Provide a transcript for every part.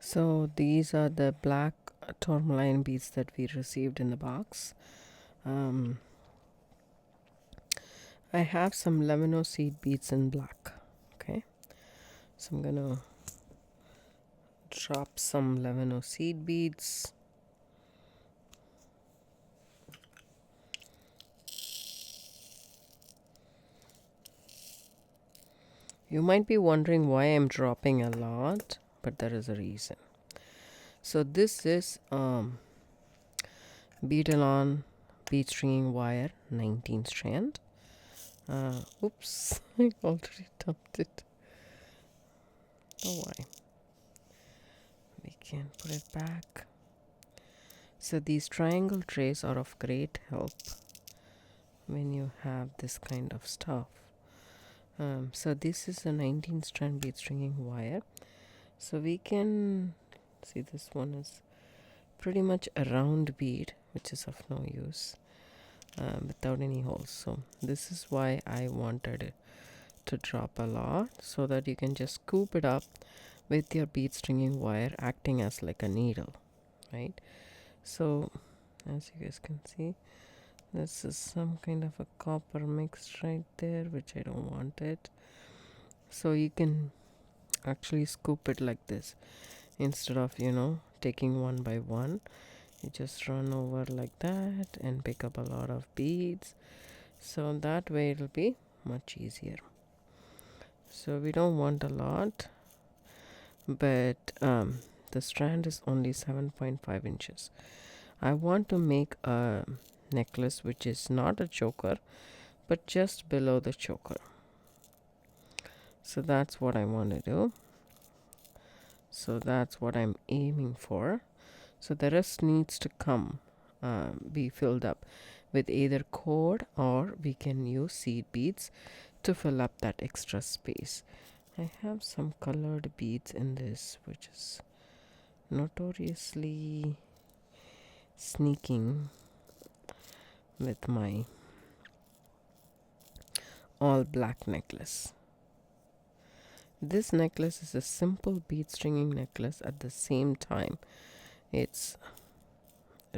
So these are the black tourmaline beads that we received in the box. Um, I have some lemon seed beads in black. Okay, so I'm gonna drop some lemon seed beads. You might be wondering why I'm dropping a lot, but there is a reason. So this is Beaded bead stringing wire, 19 strand. Oops, I already dumped it. Oh, why? We can put it back. So these triangle trays are of great help when you have this kind of stuff. So this is a 19 strand bead stringing wire. So we can see this one is pretty much a round bead, which is of no use without any holes. So this is why I wanted it to drop a lot, so that you can just scoop it up with your bead stringing wire acting as like a needle, right? So as you guys can see, this is some kind of a copper mix right there, which I don't want it. So you can actually scoop it like this instead of taking one by one. You just run over like that and pick up a lot of beads, so that way it'll be much easier. So we don't want a lot, but the strand is only 7.5 inches. I want to make a necklace which is not a choker but just below the choker. So that's what I want to do. So that's what I'm aiming for. So the rest needs to come be filled up with either cord, or we can use seed beads to fill up that extra space. I have some colored beads in this, which is notoriously sneaking with my all black necklace. This necklace is a simple bead stringing necklace. At the same time, it's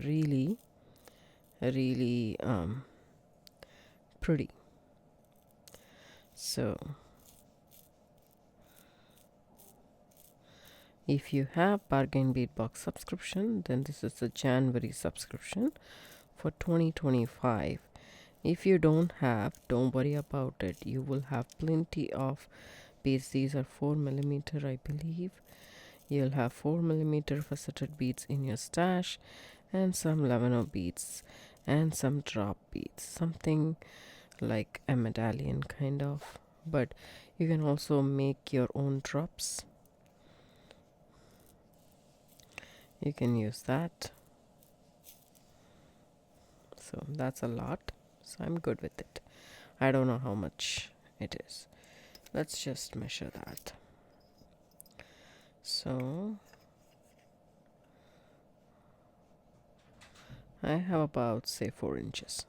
really pretty. So if you have Bargain Bead Box subscription, then this is the January subscription for 2025. If you don't have, don't worry about it. You will have plenty of beads. These are 4mm, I believe. You'll have 4mm faceted beads in your stash, and some lavender beads and some drop beads, something like a medallion kind of, but you can also make your own drops. You can use that. So that's a lot, so I'm good with it. I don't know how much it is. Let's just measure that. So I have about, say, 4 inches.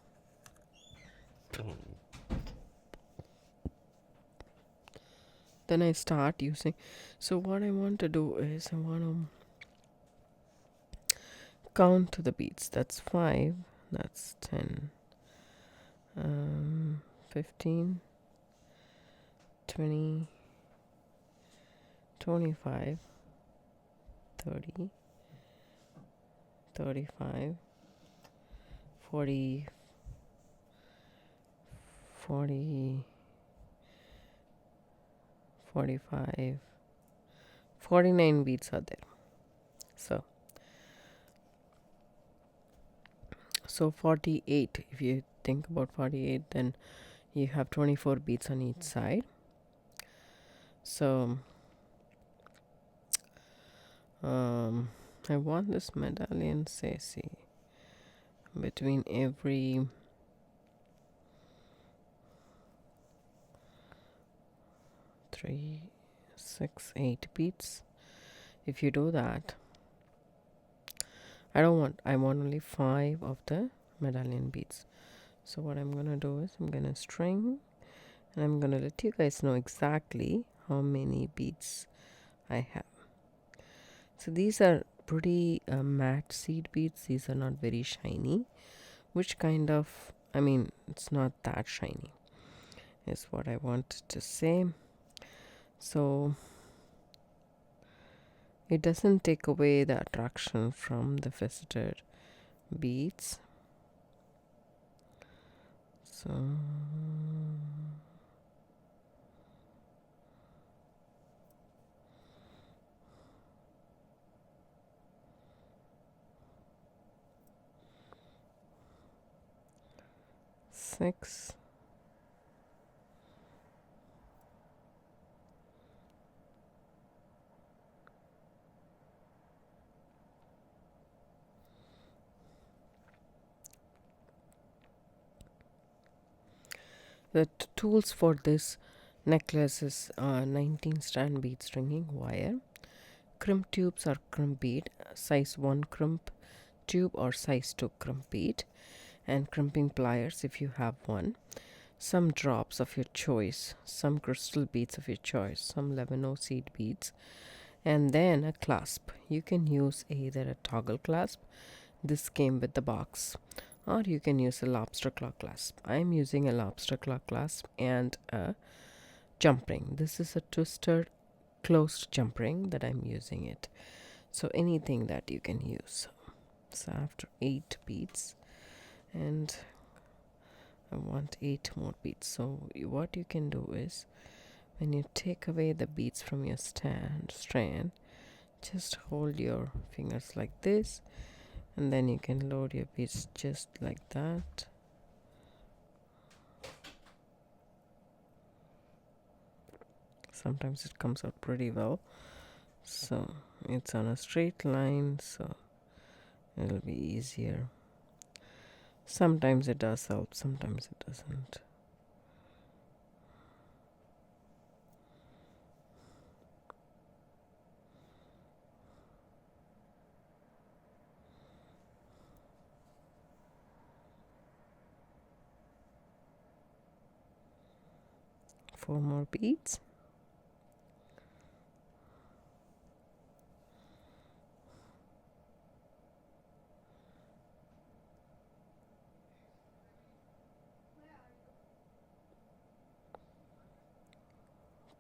Then I start using. So what I want to do is I want to count to the beads. That's 5, that's 10, 15, 20, 25, 30, 35, 40, 40, 45, 49 beads are there. So 48, if you think about 48, then you have 24 beads on each side. So I want this medallion, say, between every 3, 6, 8 beads. If you do that, I want only 5 of the medallion beads. So what I'm gonna do is I'm gonna string, and I'm gonna let you guys know exactly how many beads I have. So these are pretty matte seed beads. These are not very shiny, which kind of, I mean, it's not that shiny is what I wanted to say. So it doesn't take away the attraction from the faceted beads. So six, the tools for this necklace is 19 strand bead stringing wire, crimp tubes or crimp bead, size 1 crimp tube or size 2 crimp bead, and crimping pliers if you have one, some drops of your choice, some crystal beads of your choice, some 11 seed beads, and then a clasp. You can use either a toggle clasp, this came with the box, or you can use a lobster claw clasp. I'm using a lobster claw clasp and a jump ring. This is a twisted closed jump ring that I'm using it. So anything that you can use. So after 8 beads, and I want 8 more beads. So what you can do is, when you take away the beads from your strand, just hold your fingers like this, and then you can load your beads just like that. Sometimes it comes out pretty well. So it's on a straight line, so it'll be easier. Sometimes it does help, sometimes it doesn't. Four more beads.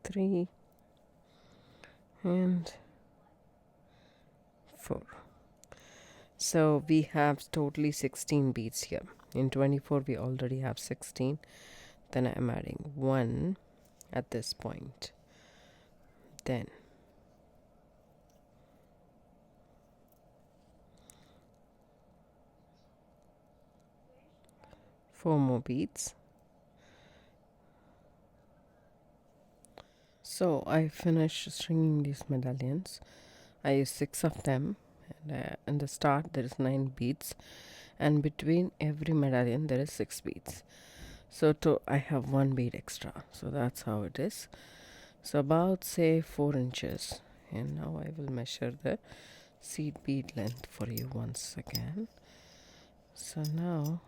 Three and 4. So we have totally 16 beads here. In 24 we already have 16. Then I'm adding 1 at this point. Then 4 more beads. So I finished stringing these medallions. I used 6 of them, and in the start there is 9 beads, and between every medallion there is 6 beads. So I have 1 bead extra. So that's how it is. So about say 4 inches. And now I will measure the seed bead length for you once again. So now,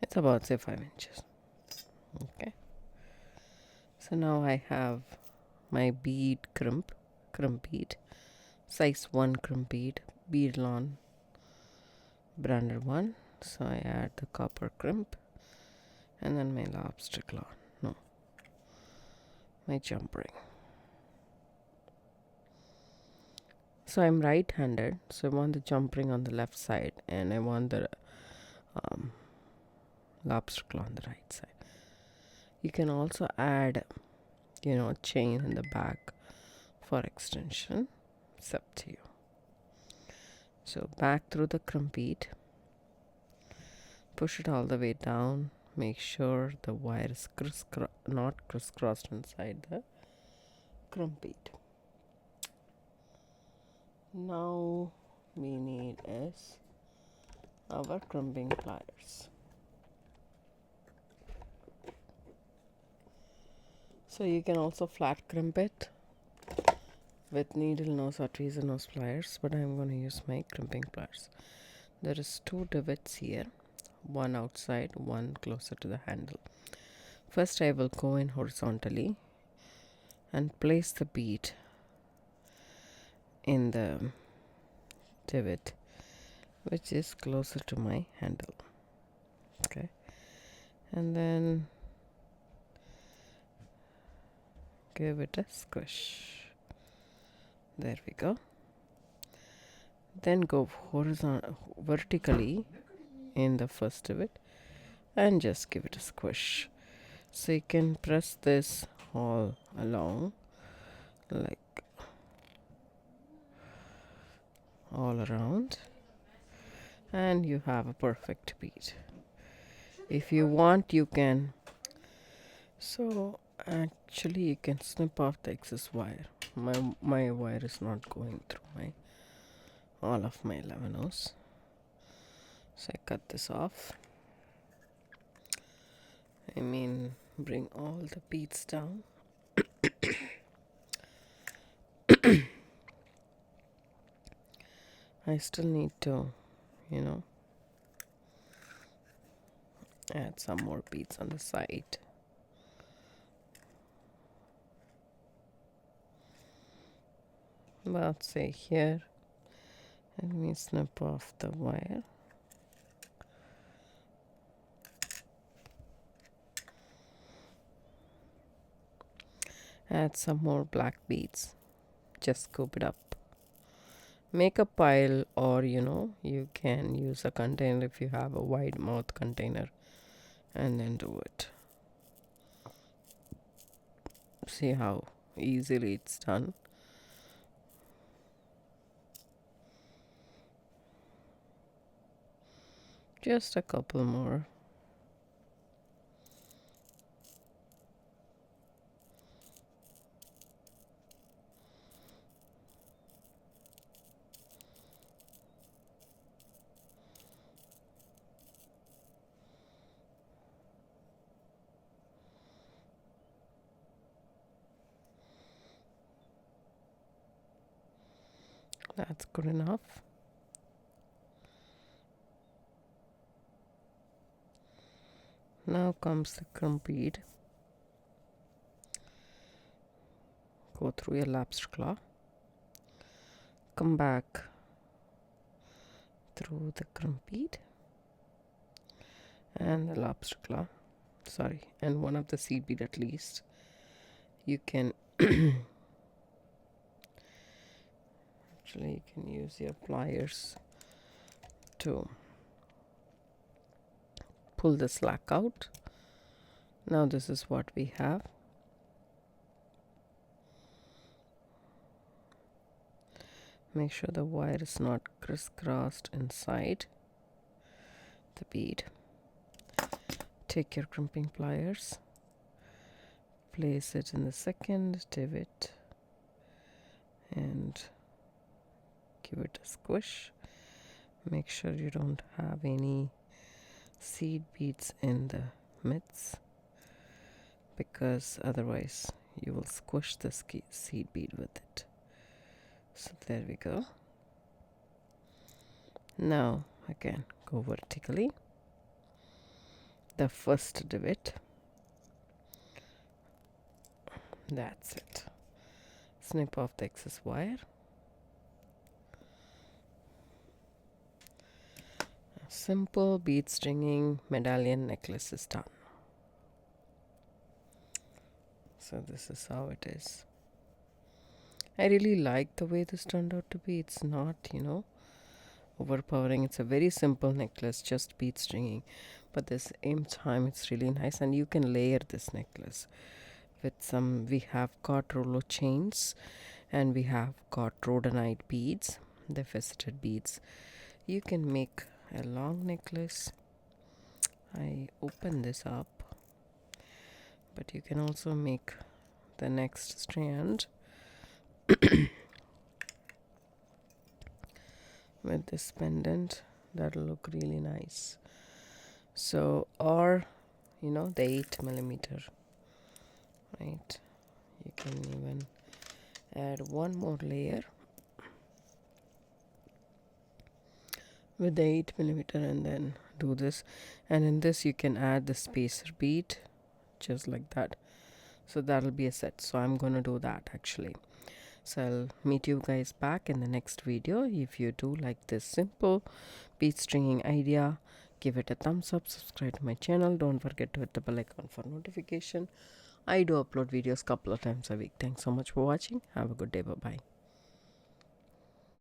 it's about say 5 inches. Okay. So now I have my bead crimp bead, size 1 crimp bead, Beadlon branded one. So I add the copper crimp, and then my lobster claw, my jump ring. So I'm right-handed, so I want the jump ring on the left side, and I want the lobster claw on the right side. You can also add, a chain in the back for extension. It's up to you. So back through the crimp bead, push it all the way down. Make sure the wire is not crisscrossed inside the crimp bead. Now we need is our crimping pliers. So you can also flat crimp it with needle nose or tweezer nose pliers, but I'm going to use my crimping pliers. There is 2 divots here, one outside, one closer to the handle. First I will go in horizontally and place the bead in the divot which is closer to my handle. Okay, and then give it a squish. There we go. Then go vertically in the first divot and just give it a squish. So you can press this all along, like all around, and you have a perfect bead. If you want, you can, so actually you can snip off the excess wire. My wire is not going through my all of my 11 O's, so I cut this off. I mean, bring all the beads down. I still need to, you know, add some more beads on the side. About say here, let me snip off the wire. Add some more black beads. Just scoop it up. Make a pile, or you can use a container if you have a wide mouth container, and then do it. See how easily it's done. Just a couple more. That's good enough. Now comes the crumb bead. Go through your lobster claw. Come back through the crumb bead and the lobster claw. Sorry, and one of the seed bead at least. You can actually you can use your pliers to pull the slack out. Now this is what we have. Make sure the wire is not crisscrossed inside the bead. Take your crimping pliers, place it in the second divot and give it a squish. Make sure you don't have any seed beads in the midst, because otherwise you will squish the seed bead with it. So there we go. Now again go vertically. The first divot. That's it. Snip off the excess wire. A simple bead stringing medallion necklace is done. So this is how it is. I really like the way this turned out to be. It's not, overpowering. It's a very simple necklace, just bead stringing. But at the same time, it's really nice. And you can layer this necklace with some. We have got Rollo chains, and we have got rhodonite beads, the faceted beads. You can make a long necklace. I open this up, but you can also make the next strand with this pendant. That'll look really nice. So, or the 8mm, right? You can even add one more layer with the 8mm and then do this. And in this you can add the spacer bead just like that. So that'll be a set. So I'm gonna do that actually. So I'll meet you guys back in the next video. If you do like this simple bead stringing idea, give it a thumbs up, subscribe to my channel, don't forget to hit the bell icon for notification. I do upload videos couple of times a week. Thanks so much for watching. Have a good day. Bye bye.